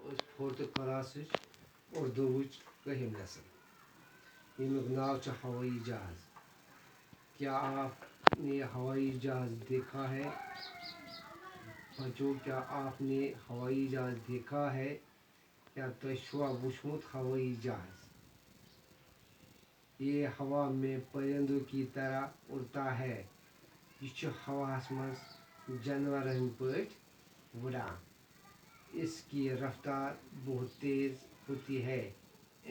Fourth class Urdu کہم lesson یمیک ناو چھ ہوائی جہاز. کیا آپ نے ہوائی جہاز دیکھا ہے؟ بچوں کیا آپ نے ہوائی جہاز دیکھا ہے؟ کیا تُہۍ چھوا وُچھمُت ہوائی جہاز؟ یہ ہوا میں پرندوں کی طرح اڑتا ہے. یہ چھ ہواس مز جانورن پٲٹھۍ وُڑان. اس کی رفتار بہت تیز ہوتی ہے.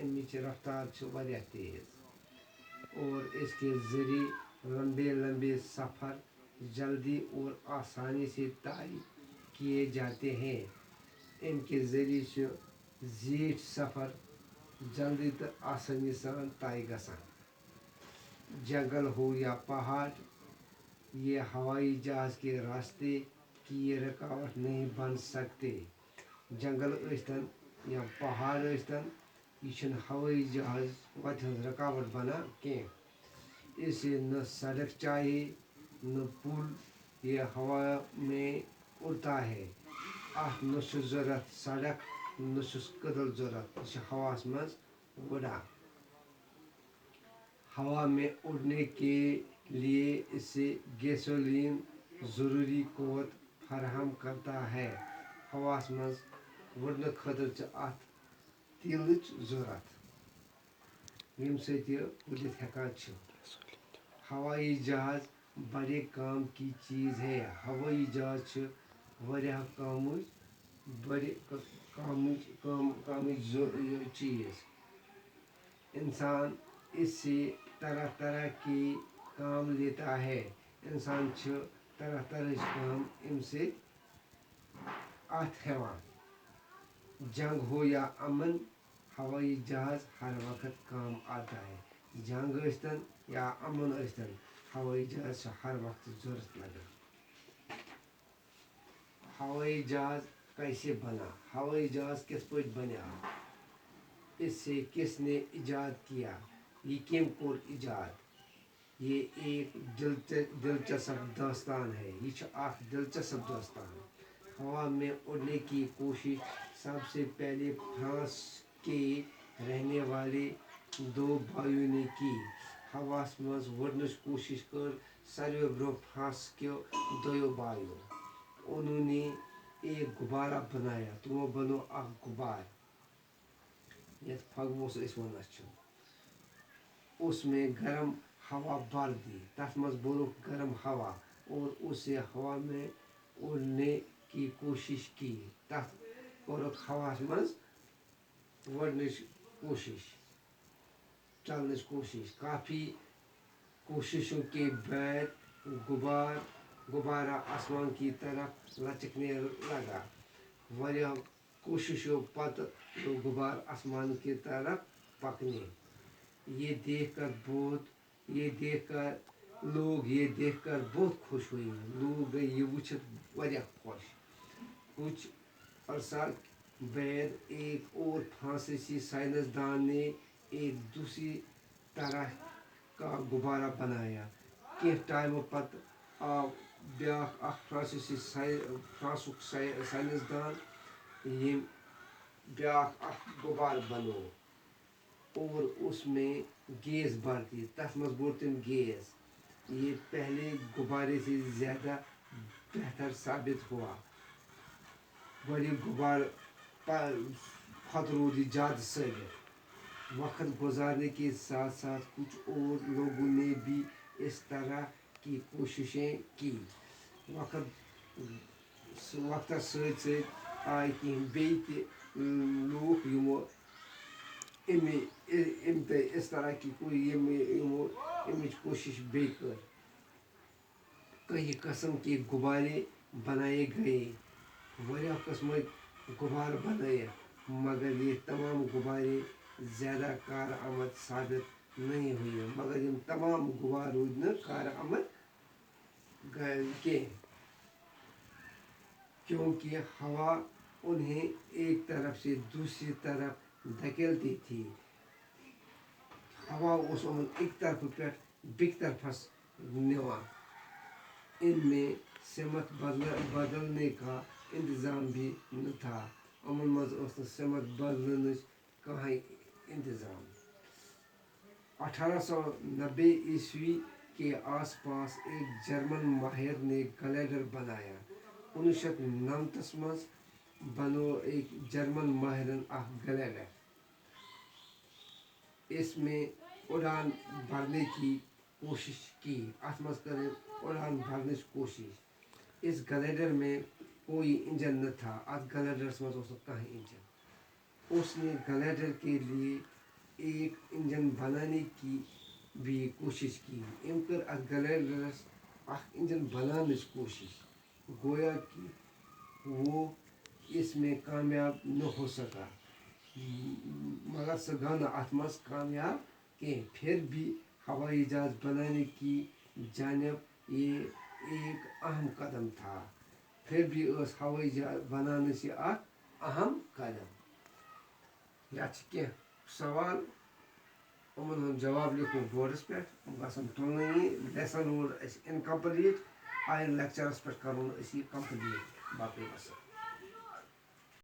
امچ رفتار چھ واریاہ تیز اور اس کے ذریعے لمبے لمبے سفر جلدی اور آسانی سے طے کیے جاتے ہیں. ان کے ذریعے چھ زیٹھ سفر جلدی تو آسانی سان طے گژھان. جنگل ہو یا پہاڑ یہ ہوائی جہاز کے راستے کی رکاوٹ نہیں بن سکتے. جنگل ٲسۍتن یا پہاڑ ٲسۍتن یہ چھنہٕ ہوائی جہاز وتہِ ہٕنٛز رکاوٹ بنان کینٛہہ. اسے نہ سڑک چاہیے نہ پل. یہ ہوا میں اڑتا ہے. اتھ نہ چھ ضرورت سڑک نہ چھس کدل ضرورت. یہ چھ ہواس مز وڑان. ہوا میں اڑنے کے لیے اسے گیسولین ضروری قوت فراہم کرتا ہے. ہواس مز وڑنہٕ خٲطرٕ چھ اتھ تیلٕچ ضرورت ییٚمہِ سۭتۍ یہِ اُڑِتھ ہٮ۪کان چھِ. ہوائی جہاز بڑے کام کی چیز ہے. ہوائی جہاز چھ واریاہ کامٕچ چیز. انسان اس سے طرح طرح کے کام لیتا ہے. انسان چھ طرح طرح کام امہِ سۭتۍ اتھ ہٮ۪وان. جنگ ہو یا امن ہوائی جہاز ہر وقت کام آتا ہے. جنگ ٲسۍتن یا امن ٲسۍتن ہوائی جہاز چھ ہر وقت ضرورت لگان. ہوائی جہاز کیسے بنا؟ ہوائی جہاز کس پٲٹھۍ بنیو؟ اسے کس نے ایجاد کیا؟ یہ کم کور ایجاد؟ یہ ایک دلچسپ داستان ہے. یہ چھ اکھ دلچسپ داستان. ہوا میں اڑنے کی کوشش سب سے پہلے فرانس کے رہنے والے دو بھائیوں نے کی. ہواس مز وڑنٕچ کوشش کر ساروی برونٛہہ فرانس کیو دویو بھائیو. انہوں نے ایک غبارہ بنایا. تمو بنو اکھ غبار یتھ پھگوس أسۍ ونان چھِ. اس میں گرم ہوا بھر دی. تتھ مز بھرُکھ گرم ہوا اور اسے ہوا میں اڑنے کی کوشش کی. تتھ کوٚرُکھ ہواس مز وڑنٕچ کوشش چلنٕچ کوشش. کافی کوششوں کے بعد غبارہ آسمان کی طرف لچکنے لگا. واریاہ کوششوں پتہٕ لوٚگ غبار آسمان کی طرف پکنے. یہ دیکھ کر بہت خوش ہوئے. لوگ گئے یہ وچھِتھ واریاہ خوش. کچھ عرصہ بعد ایک اور فرانسیسی سائنسدان نے ایک دوسری طرح کا غبارہ بنایا. کینٛہہ ٹائمہٕ پتہٕ آو بیٛاکھ اکھ فرانسُک سائنسدان ییٚمۍ بیٛاکھ اکھ غبار بنوو اور اس میں گیس بھر دی. تتھ مز بوٚر تٔمۍ گیس. یہ پہلے غبارے سے زیادہ بہتر ثابت ہوا. بڑے غبار کھۄتہٕ روٗد یہ زیادٕ ثٲبت. وقت گزرنے کے ساتھ ساتھ کچھ اور لوگوں نے بھی اس طرح کی کوششیں کی. وقتس سۭتۍ سۭتۍ آے کینٛہہ بیٚیہِ تہِ لوٗکھ یِمو اس طرح کی یِمو امِچ کوشش بیٚیہِ کٔر. کئی قسم کے غبارے بنائے گئے. واریاہ قٕسمٕکۍ غبار بنٲیِکھ مگر یہ تمام غبارے زیادہ کارآمد ثابت نہیں ہوئے. مگر یم تمام غبار روٗدۍ نہٕ کارآمد کینٛہہ کیونکہ ہوا انہیں ایک طرف سے دوسری طرف دھکیلتی تھی. ہوا اوس یِمن اکہِ طرفہٕ پٮ۪ٹھ بیٚکہِ طرفس نِوان. ان میں سمت بدلنے کا انتظام بھی نہ تھا یِمن منٛز ٲس نہٕ سِمت بدلنٕچ کٕہٕنۍ انتظام 1890 عیسوی کے آس پاس ایک جرمن ماہر نے گلیڈر بنایا 1909 مز بنو ایک جرمن ماہرن اخ گلیڈر اس میں اڑان بھرنے کی کوشش کی ات مز کر اڑان بھرنے کی کوشش اس گلیڈر میں کوئی انجن نہ تھا ات گلیڈرس مز کہیں انجن اس نے گلیڈر کے لیے ایک انجن بنانے کی بھی کوشش کی ام کر ات گلیڈرس اخ انجن بنانے کی کوشش گویا کہ وہ اس میں کامیاب نہ ہو سکا مگر سہ گو نہ ات مز کامیاب کہیں پھر بھی ہوائی جہاز بنانے کی جانب یہ ایک اہم قدم تھا پھر بھی اس ہوائی جہاز بنانے سے اخ اہم قدم یا سوال یمن ہند جواب لکھو بورڈس پہ گھن تلنی لیسن روٗد اَسہِ اِنکمپلیٖٹ آیِن لیکچرس پہ کرو أسۍ یہِ کمپلیٖٹ باقٕے وسلام